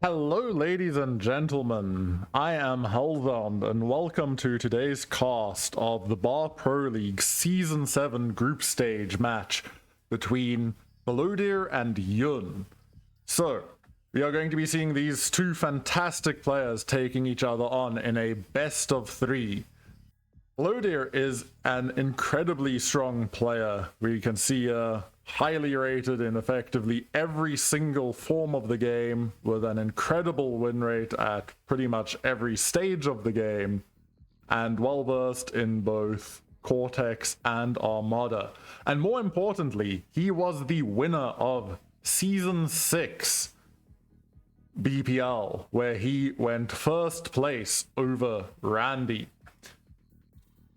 Hello ladies and gentlemen, I am Hellbound and welcome to today's cast of the Bar Pro League Season 7 group stage match between Blodir and Yun. So, we are going to be seeing these two fantastic players taking each other on in a best of 3. Blodir is an incredibly strong player. We can see highly rated in effectively every single form of the game, with an incredible win rate at pretty much every stage of the game, and well versed in both Cortex and Armada. And more importantly, he was the winner of Season 6 BPL, where he went first place over Randy.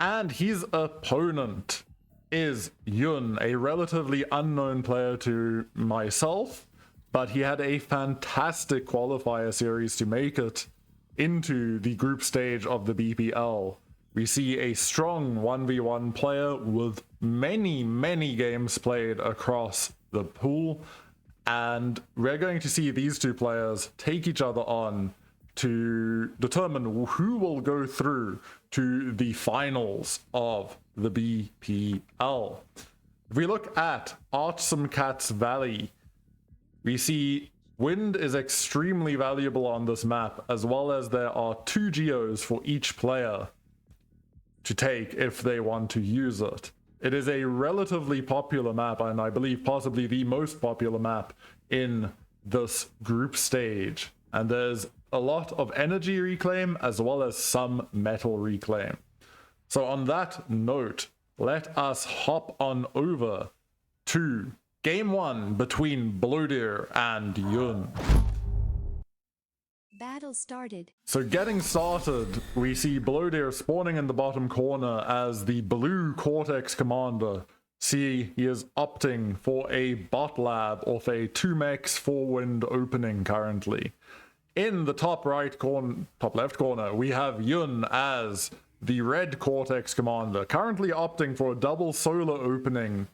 And his opponent is Yun, a relatively unknown player to myself, but he had a fantastic qualifier series to make it into the group stage of the BPL. We see a strong 1v1 player with many games played across the pool, and we're going to see these two players take each other on to determine who will go through to the finals of the BPL. If we look at Awesome Cats Valley, we see wind is extremely valuable on this map, as well as there are 2 geos for each player to take if they want to use it. It is a relatively popular map, and I believe possibly the most popular map in this group stage. And there's a lot of energy reclaim as well as some metal reclaim. So on that note, let us hop on over to game 1 between Blodir and Yun. Battle started. So getting started, we see Blodir spawning in the bottom corner as the blue Cortex commander. See, he is opting for a bot lab off a 2-mex 4-wind opening currently. In the top left corner, we have Yun as the red Cortex commander, currently opting for a double solar opening,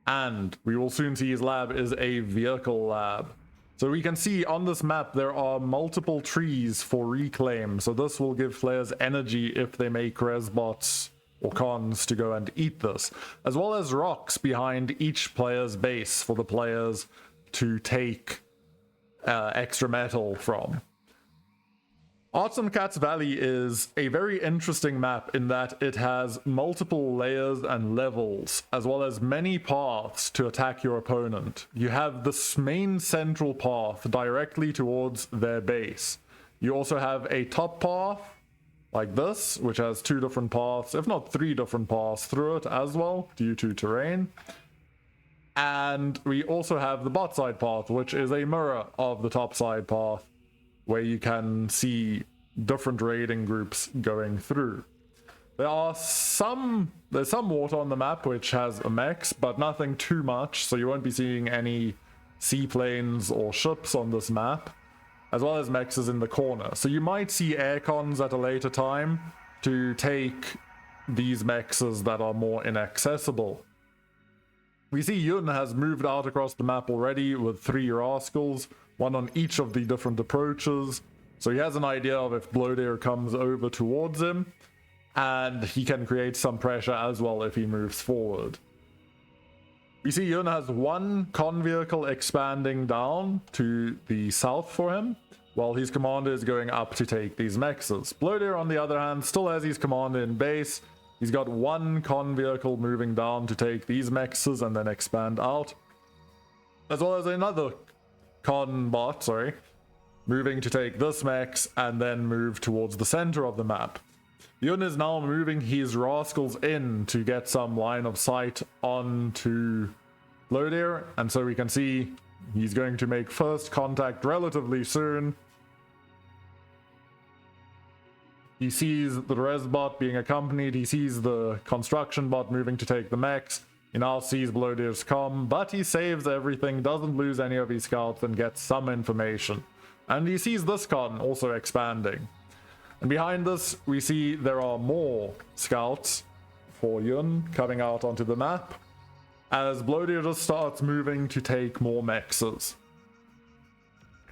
and we will soon see his lab is a vehicle lab. So we can see on this map there are multiple trees for reclaim, so this will give players energy if they make resbots or cons to go and eat this, as well as rocks behind each player's base for the players to take extra metal from. Awesome Cats Valley is a very interesting map in that it has multiple layers and levels, as well as many paths to attack your opponent. You have this main central path directly towards their base. You also have a top path, like this, which has 2 different paths, if not 3 different paths through it as well, due to terrain. And we also have the bot side path, which is a mirror of the top side path, where you can see different raiding groups going through. There's some water on the map which has a mechs, but nothing too much, so you won't be seeing any seaplanes or ships on this map, as well as mechs in the corner. So you might see aircons at a later time to take these mechs that are more inaccessible. We see Yun has moved out across the map already with 3 rascals, 1 on each of the different approaches. So he has an idea of if Blodir comes over towards him, and he can create some pressure as well if he moves forward. We see Yun has 1 con vehicle expanding down to the south for him, while his commander is going up to take these mexes. Blodir, on the other hand, still has his commander in base. He's got 1 con vehicle moving down to take these mexes and then expand out, as well as another con bot, moving to take this mex and then move towards the center of the map. Yun is now moving his rascals in to get some line of sight onto Blodir, and so we can see he's going to make first contact relatively soon. He sees the res bot being accompanied, he sees the construction bot moving to take the mechs, he now sees Blodir's comm, but he saves everything, doesn't lose any of his scouts, and gets some information. And he sees this con also expanding. And behind this, we see there are more scouts for Yun coming out onto the map, as Blodir just starts moving to take more mexes.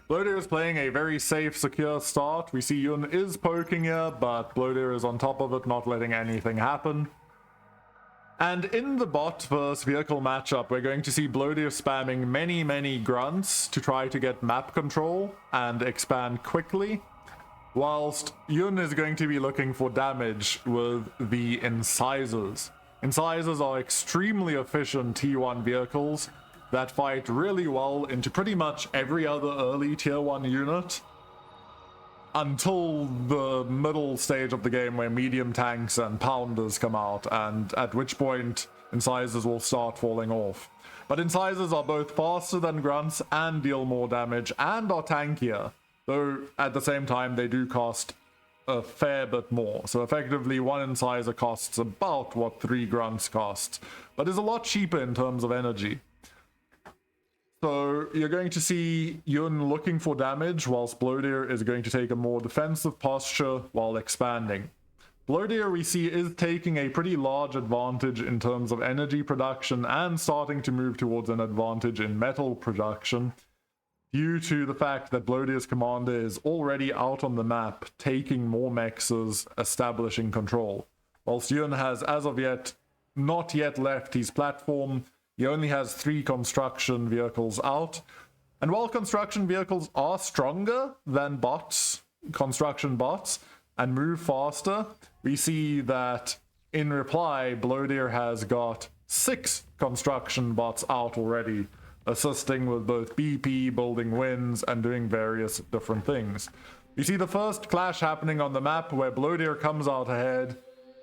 Blodir is playing a very safe, secure start. We see Yun is poking here, but Blodir is on top of it, not letting anything happen. And in the bot versus vehicle matchup, we're going to see Blodir spamming many grunts to try to get map control and expand quickly, whilst Yun is going to be looking for damage with the incisors. Incisors are extremely efficient T1 vehicles that fight really well into pretty much every other early tier 1 unit, until the middle stage of the game where medium tanks and pounders come out, and at which point incisors will start falling off. But incisors are both faster than grunts and deal more damage and are tankier, though at the same time they do cost a fair bit more. So effectively one incisor costs about what 3 grunts cost, but is a lot cheaper in terms of energy. So you're going to see Yun looking for damage, whilst Blodir is going to take a more defensive posture while expanding. Blodir, we see, is taking a pretty large advantage in terms of energy production and starting to move towards an advantage in metal production, due to the fact that Blodir's commander is already out on the map, taking more mexes, establishing control. Whilst Yun has, as of yet, not yet left his platform. He only has 3 construction vehicles out. And while construction vehicles are stronger than bots, construction bots, and move faster, we see that in reply, Blodir has got 6 construction bots out already, assisting with both BP, building wins, and doing various different things. You see the first clash happening on the map where Blodir comes out ahead,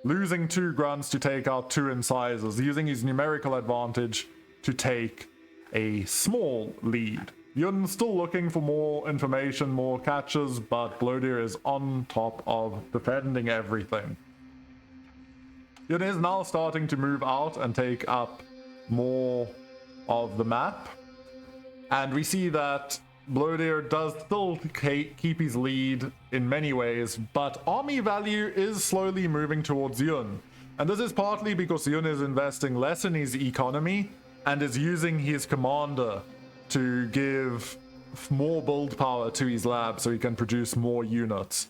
losing 2 grunts to take out 2 incisors, using his numerical advantage to take a small lead. Yun's still looking for more information, more catches, but Blodir is on top of defending everything. Yun is now starting to move out and take up more of the map, and we see that Blodir does still keep his lead in many ways, but army value is slowly moving towards Yun. And this is partly because Yun is investing less in his economy and is using his commander to give more build power to his lab so he can produce more units.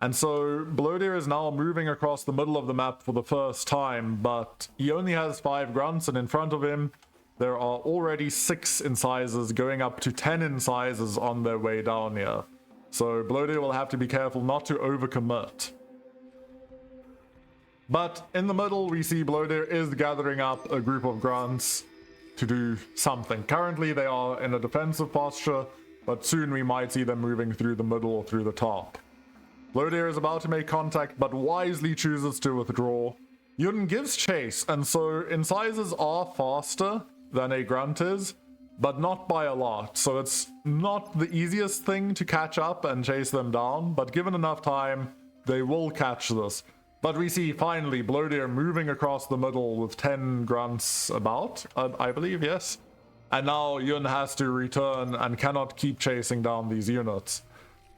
And so Blodir is now moving across the middle of the map for the first time, but he only has 5 grunts, and in front of him there are already 6 incisors, going up to 10 incisors on their way down here. So Blodir will have to be careful not to overcommit. But in the middle, we see Blodir is gathering up a group of grunts to do something. Currently they are in a defensive posture, but soon we might see them moving through the middle or through the top. Blodir is about to make contact, but wisely chooses to withdraw. Yun gives chase, and so incisors are faster than a grunt is, but not by a lot. So it's not the easiest thing to catch up and chase them down, but given enough time, they will catch this. But we see finally Blodir moving across the middle with 10 grunts about, I believe, yes. And now Yun has to return and cannot keep chasing down these units.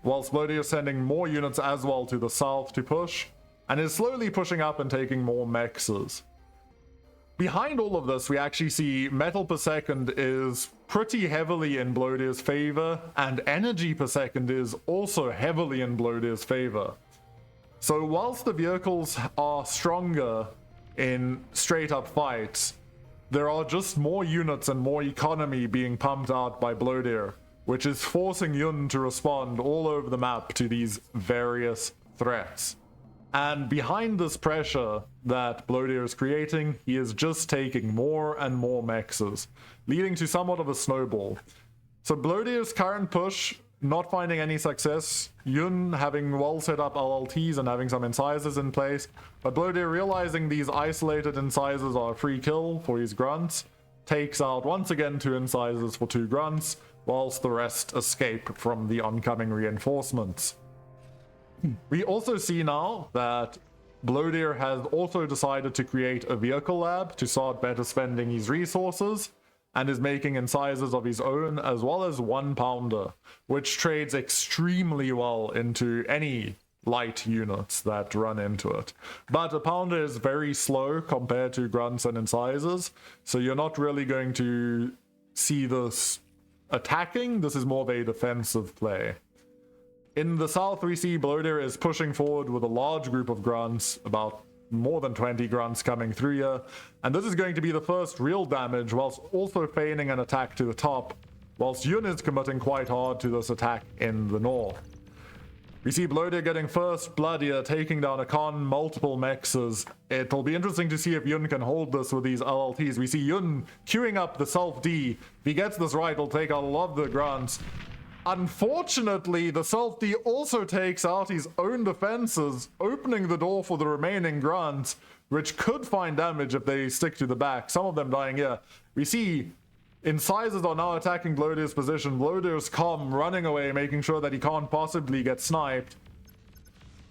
Whilst Blodir is sending more units as well to the south to push, and is slowly pushing up and taking more mexes. Behind all of this, we actually see metal per second is pretty heavily in Blodir's favor, and energy per second is also heavily in Blodir's favor. So whilst the vehicles are stronger in straight up fights, there are just more units and more economy being pumped out by Blodir, which is forcing Yun to respond all over the map to these various threats. And behind this pressure that Blodir is creating, he is just taking more and more mexes, leading to somewhat of a snowball. So Blodir's current push, not finding any success, Yun having well set up LLTs and having some incisors in place, but Blodir realizing these isolated incisors are a free kill for his grunts, takes out once again 2 incisors for 2 grunts, whilst the rest escape from the oncoming reinforcements. We also see now that Blodir has also decided to create a vehicle lab to start better spending his resources, and is making incisors of his own, as well as 1 pounder, which trades extremely well into any light units that run into it. But a pounder is very slow compared to grunts and incisors, so you're not really going to see this attacking, this is more of a defensive play. In the south, we see Blodir is pushing forward with a large group of grunts, about more than 20 grunts coming through here, and this is going to be the first real damage, whilst also feigning an attack to the top, whilst Yun is committing quite hard to this attack in the north. We see Blodir getting first blood here, taking down a con, multiple mexes. It'll be interesting to see if Yun can hold this with these LLTs. We see Yun queuing up the self-D. If he gets this right, he'll take out a lot of the grunts. Unfortunately, the self-D also takes out his own defenses, opening the door for the remaining grunts, which could find damage if they stick to the back. Some of them dying here. We see Incisors are now attacking Blodir's position. Blodir's calm, running away, making sure that he can't possibly get sniped.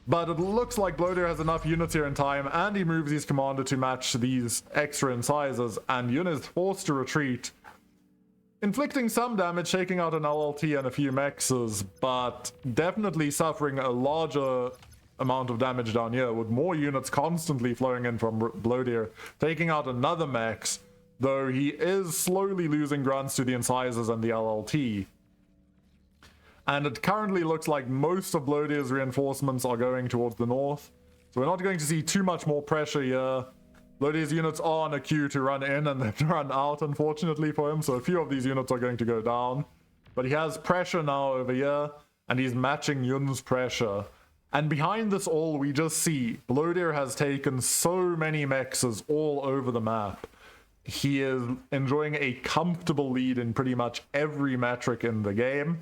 But it looks like Blodir has enough units here in time, and he moves his commander to match these extra Incisors, and Yun is forced to retreat, inflicting some damage, taking out an LLT and a few mexes, but definitely suffering a larger amount of damage down here, with more units constantly flowing in from Blodir, taking out another mex, though he is slowly losing grunts to the Incisors and the LLT. And it currently looks like most of Blodir's reinforcements are going towards the north, so we're not going to see too much more pressure here. Blodir's units are on a queue to run in and then run out, unfortunately for him, so a few of these units are going to go down. But he has pressure now over here, and he's matching Yun's pressure. And behind this all, we just see Blodir has taken so many mexes all over the map. He is enjoying a comfortable lead in pretty much every metric in the game.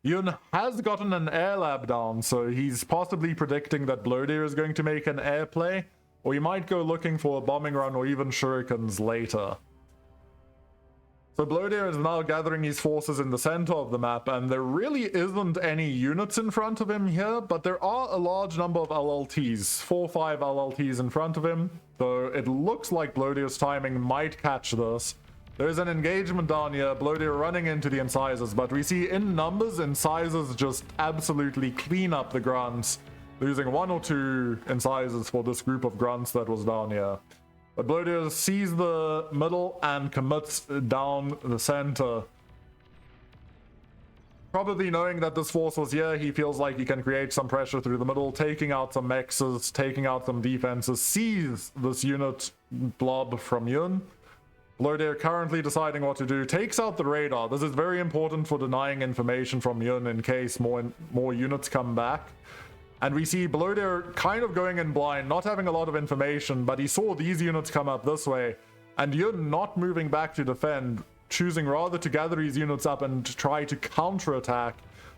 Yun has gotten an air lab down, so he's possibly predicting that Blodir is going to make an air play, or he might go looking for a bombing run or even shurikens later. So Blodir is now gathering his forces in the center of the map, and there really isn't any units in front of him here, but there are a large number of LLTs, 4 or 5 LLTs in front of him, so it looks like Blodir's timing might catch this. There is an engagement down here, Blodir running into the Incisors, but we see in numbers, Incisors just absolutely clean up the grunts, losing 1 or 2 Incisors for this group of grunts that was down here. But Blodir sees the middle and commits down the center. Probably knowing that this force was here, he feels like he can create some pressure through the middle, taking out some mexes, taking out some defenses, sees this unit blob from Yun. Blodir currently deciding what to do, takes out the radar. This is very important for denying information from Yun in case more units come back. And we see Blodir kind of going in blind, not having a lot of information, but he saw these units come up this way, and Yun not moving back to defend, choosing rather to gather his units up and try to counterattack,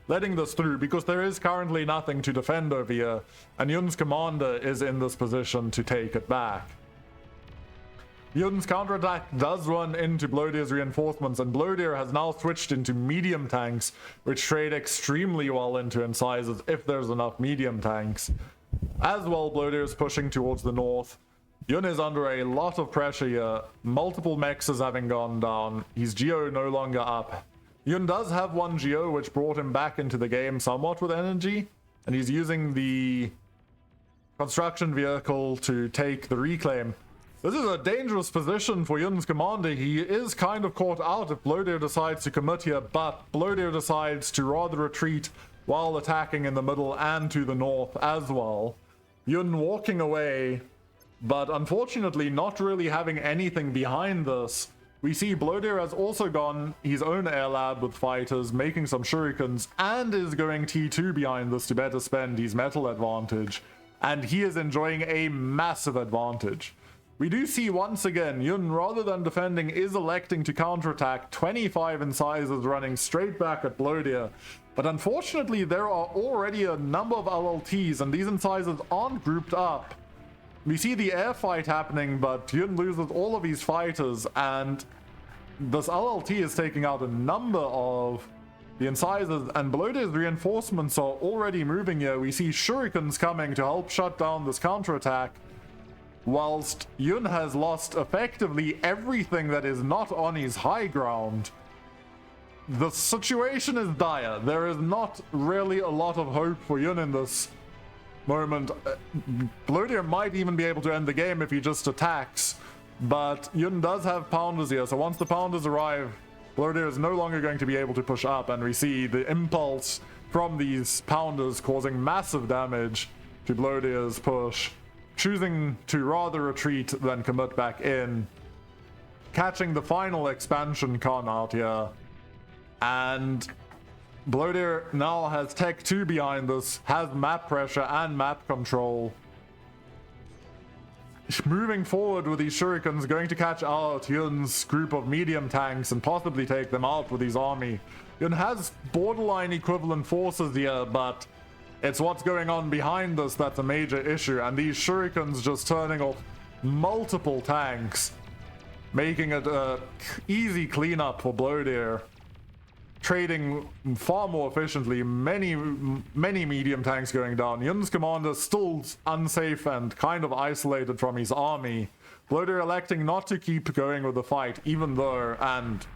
letting this through, because there is currently nothing to defend over here, and Yun's commander is in this position to take it back. Yun's counterattack does run into Blodir's reinforcements, and Blodir has now switched into medium tanks, which trade extremely well into Incisors if there's enough medium tanks. As well, Blodir is pushing towards the north. Yun is under a lot of pressure here, multiple mexes having gone down, his geo no longer up. Yun does have 1 geo, which brought him back into the game somewhat with energy, and he's using the construction vehicle to take the reclaim. This is a dangerous position for Yun's commander. He is kind of caught out if Blodir decides to commit here, but Blodir decides to rather retreat while attacking in the middle and to the north as well. Yun walking away, but unfortunately not really having anything behind this. We see Blodir has also gone his own air lab with fighters, making some shurikens, and is going T2 behind this to better spend his metal advantage, and he is enjoying a massive advantage. We do see once again, Yun, rather than defending, is electing to counterattack, 25 Incisors running straight back at Blodir. But unfortunately, there are already a number of LLTs, and these Incisors aren't grouped up. We see the air fight happening, but Yun loses all of his fighters, and this LLT is taking out a number of the Incisors, and Blodir's reinforcements are already moving here. We see shurikens coming to help shut down this counterattack, whilst Yun has lost effectively everything that is not on his high ground. The situation is dire. There is not really a lot of hope for Yun in this moment. Blodir might even be able to end the game if he just attacks, but Yun does have pounders here, so once the pounders arrive, Blodir is no longer going to be able to push up, and we see the impulse from these pounders causing massive damage to Blodir's push, choosing to rather retreat than commit back in, catching the final expansion con out here, and Blodir now has Tech 2 behind this, has map pressure and map control. Moving forward with these shurikens, going to catch out Yun's group of medium tanks and possibly take them out with his army. Yun has borderline equivalent forces here, but it's what's going on behind us that's a major issue, and these shurikens just turning off multiple tanks, making it a easy cleanup for Blodir, trading far more efficiently, many medium tanks going down. Yun's commander still unsafe and kind of isolated from his army. Blodir electing not to keep going with the fight, even though, and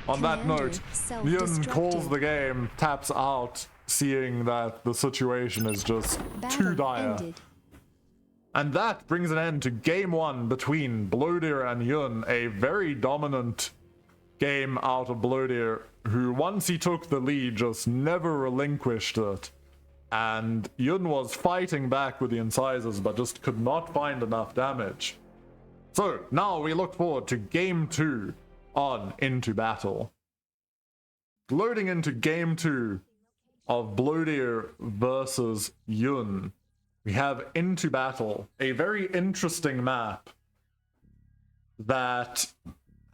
on that note, Yun calls the game, taps out, seeing that the situation is just too dire. And that brings an end to game 1 between Blodir and Yun, a very dominant game out of Blodir, who once he took the lead just never relinquished it, and Yun was fighting back with the incisors but just could not find enough damage. So now we look forward to game 2 on Into Battle. Loading into game 2 of Blodir versus Yun, we have Into Battle, a very interesting map that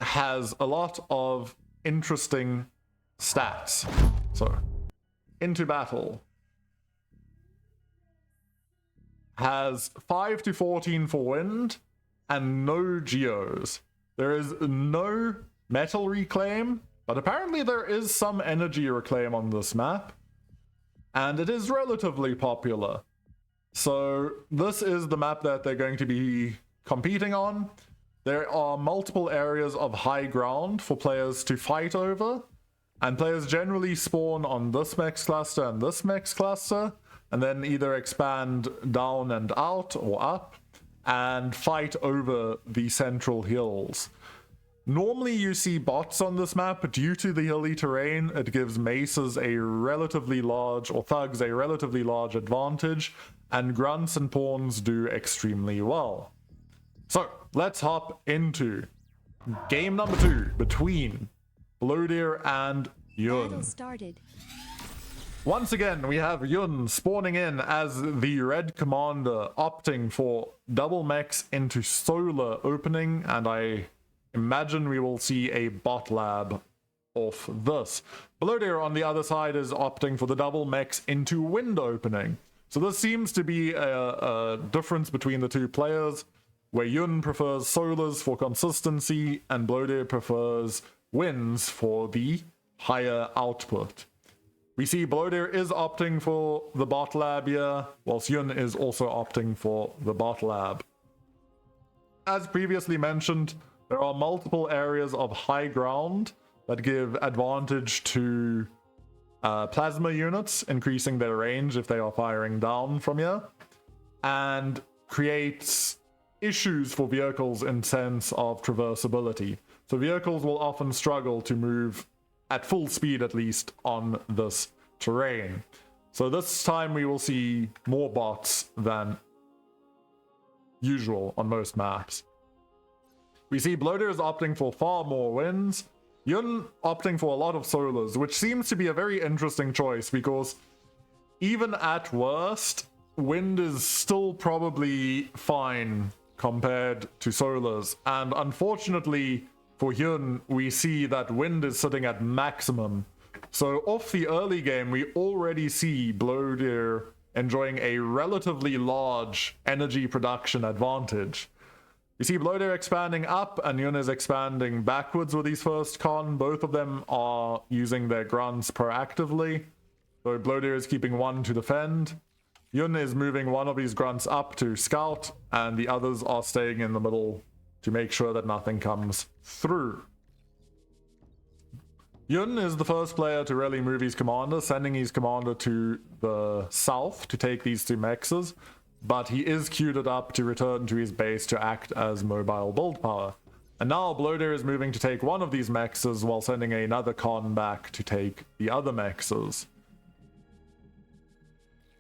has a lot of interesting stats. So, Into Battle has 5 to 14 for wind and no geos. There is no metal reclaim, but apparently there is some energy reclaim on this map, and it is relatively popular. So this is the map that they're going to be competing on. There are multiple areas of high ground for players to fight over, and players generally spawn on this mex cluster and this mex cluster, and then either expand down and out or up, and fight over the central hills. Normally you see bots on this map, but due to the hilly terrain, it gives maces a relatively large, or thugs a relatively large advantage, and grunts and pawns do extremely well. So, let's hop into game number 2 between Blodir and Yun. Battle started. Once again, we have Yun spawning in as the red commander, opting for double mechs into solar opening, and I imagine we will see a bot lab off this. Blodir on the other side is opting for the double mechs into wind opening. So this seems to be a difference between the two players, where Yun prefers solars for consistency and Blodir prefers winds for the higher output. We see Blodir is opting for the bot lab here, whilst Yun is also opting for the bot lab. As previously mentioned, there are multiple areas of high ground that give advantage to plasma units, increasing their range if they are firing down from here, and creates issues for vehicles in sense of traversability. So vehicles will often struggle to move at full speed, at least on this terrain. So this time we will see more bots than usual on most maps. We see Blodir is opting for far more winds, Yun opting for a lot of solars, which seems to be a very interesting choice, because even at worst, wind is still probably fine compared to solars, and unfortunately for Yun, we see that wind is sitting at maximum. So off the early game, we already see Blodir enjoying a relatively large energy production advantage. You see Blodir expanding up and Yun is expanding backwards with his first con. Both of them are using their grunts proactively. So Blodir is keeping one to defend. Yun is moving one of his grunts up to scout, and the others are staying in the middle to make sure that nothing comes through. Yun is the first player to really move his commander, sending his commander to the south to take these two mexes, but he is queued it up to return to his base to act as mobile build power. And now Blodir is moving to take one of these mexes while sending another con back to take the other mexes.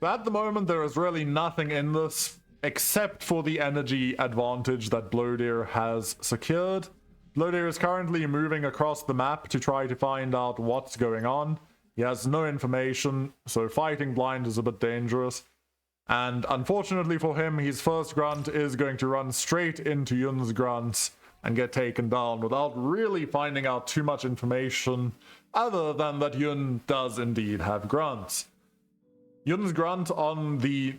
At the moment, there is really nothing in this except for the energy advantage that Blodir has secured. Blodir is currently moving across the map to try to find out what's going on. He has no information, so fighting blind is a bit dangerous. And unfortunately for him, his first grunt is going to run straight into Yun's grunts and get taken down without really finding out too much information other than that Yun does indeed have grunts. Yun's grunt on the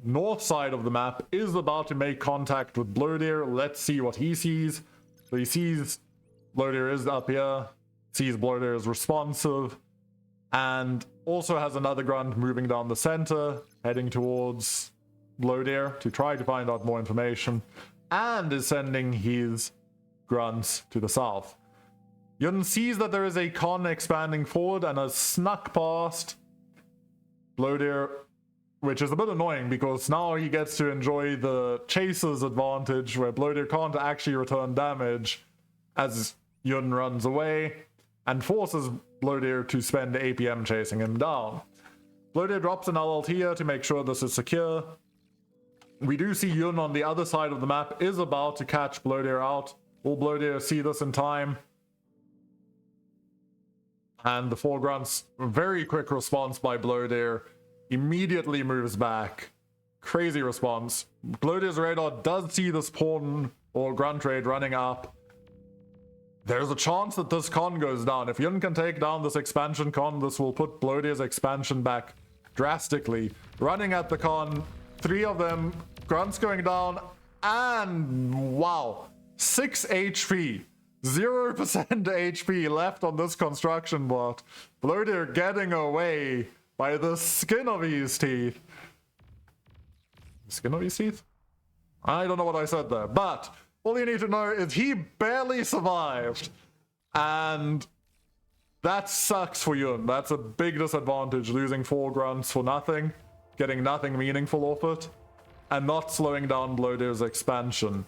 north side of the map is about to make contact with Blodir. Let's see what he sees. So he sees Blodir is up here, sees Blodir is responsive, and also has another grunt moving down the center, heading towards Blodir to try to find out more information, and is sending his grunts to the south. Yun sees that there is a con expanding forward and has snuck past Blodir, which is a bit annoying because now he gets to enjoy the chaser's advantage where Blodir can't actually return damage as Yun runs away and forces Blodir to spend APM chasing him down. Blodir drops an LLT here to make sure this is secure. We do see Yun on the other side of the map is about to catch Blodir out. Will Blodir see this in time? And the four grunts, very quick response by Blodir, immediately moves back. Crazy response. Blodir's radar does see this pawn or grunt raid running up. There's a chance that this con goes down. If Yun can take down this expansion con, this will put Blodir's expansion back drastically. Running at the con, 3 of them, grunts going down, and wow, 6 HP. 0% HP left on this construction bot. Blodir getting away by the skin of his teeth. Skin of his teeth? I don't know what I said there, but all you need to know is he barely survived. And that sucks for Yun. That's a big disadvantage, losing 4 grunts for nothing, getting nothing meaningful off it, and not slowing down Blodir's expansion.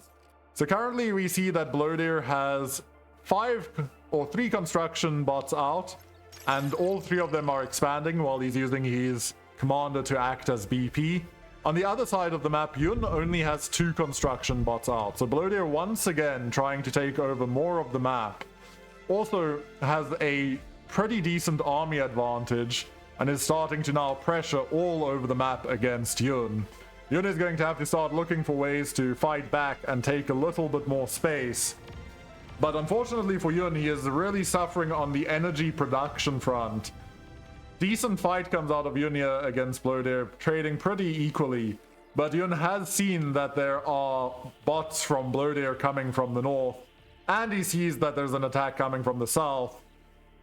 So currently we see that Blodir has 3 construction bots out, and all 3 of them are expanding while he's using his commander to act as BP. On the other side of the map, Yun only has 2 construction bots out, so Blodir once again trying to take over more of the map. Also has a pretty decent army advantage and is starting to now pressure all over the map against Yun. Yun is going to have to start looking for ways to fight back and take a little bit more space. But unfortunately for Yun, he is really suffering on the energy production front. Decent fight comes out of Yun here against Blodir, trading pretty equally. But Yun has seen that there are bots from Blodir coming from the north, and he sees that there's an attack coming from the south,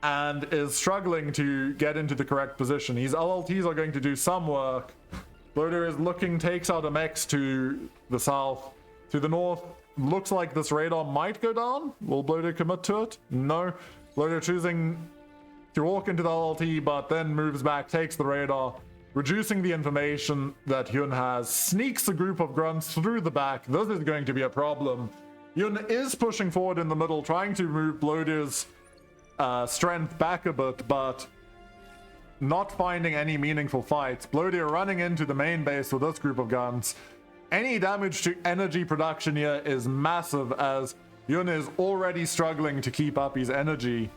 and is struggling to get into the correct position. His LLTs are going to do some work. Blodir is looking, takes out a mech to the south. To the north, looks like this radar might go down. Will Blodir commit to it? No. Blodir choosing to walk into the LLT, but then moves back, takes the radar, reducing the information that Yun has, sneaks a group of grunts through the back. This is going to be a problem. Yun is pushing forward in the middle, trying to move Blodir's strength back a bit, but not finding any meaningful fights. Blodir running into the main base with this group of guns. Any damage to energy production here is massive, as Yun is already struggling to keep up his energy.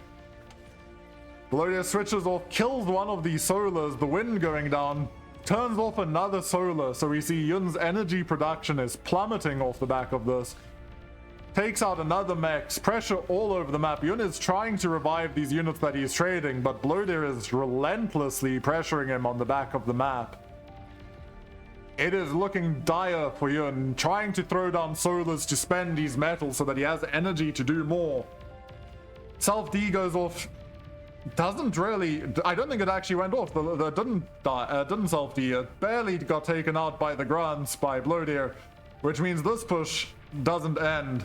Blodir switches off, kills one of these solars, the wind going down, turns off another solar, so we see Yun's energy production is plummeting off the back of this. Takes out another mech, pressure all over the map. Yun is trying to revive these units that he's trading, but Blodir is relentlessly pressuring him on the back of the map. It is looking dire for Yun, trying to throw down solars to spend his metal so that he has energy to do more. Self-D goes off. Doesn't really, I don't think it actually went off. It didn't self-D. It barely got taken out by the grunts by Blodir, which means this push doesn't end.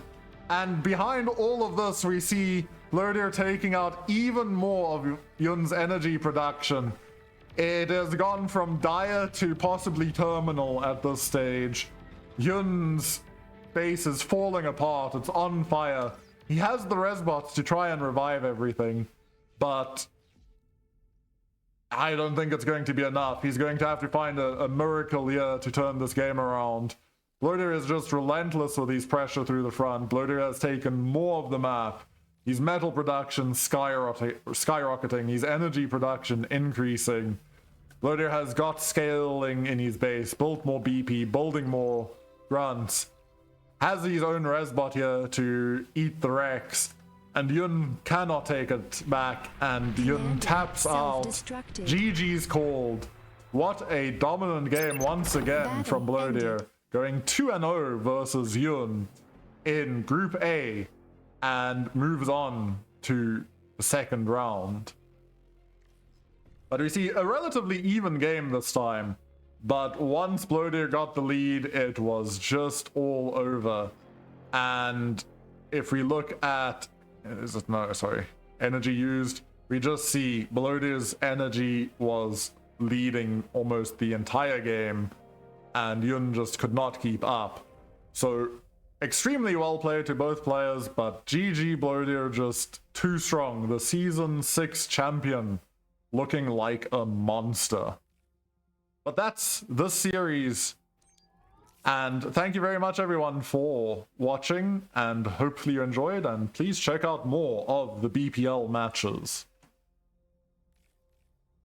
And behind all of this, we see Blodir taking out even more of Yun's energy production. It has gone from dire to possibly terminal at this stage. Yun's base is falling apart. It's on fire. He has the resbots to try and revive everything, but I don't think it's going to be enough. He's going to have to find a miracle here to turn this game around. Blodir is just relentless with his pressure through the front. Blodir has taken more of the map. His metal production skyrocketing, his energy production increasing. Blodir has got scaling in his base, built more BP, building more grunts, has his own resbot here to eat the Rex, and Yun cannot take it back, and Yun taps out. GG's called. What a dominant game once again from Blodir, going 2-0 versus Yun in Group A, and moves on to the second round. But we see a relatively even game this time. But once Blodir got the lead, it was just all over. And if we look at... energy used. We just see Blodir's energy was leading almost the entire game. And Yun just could not keep up. So, extremely well played to both players, but GG Blodir just too strong. The Season 6 champion looking like a monster. But that's the series. And thank you very much everyone for watching, and hopefully you enjoyed, and please check out more of the BPL matches.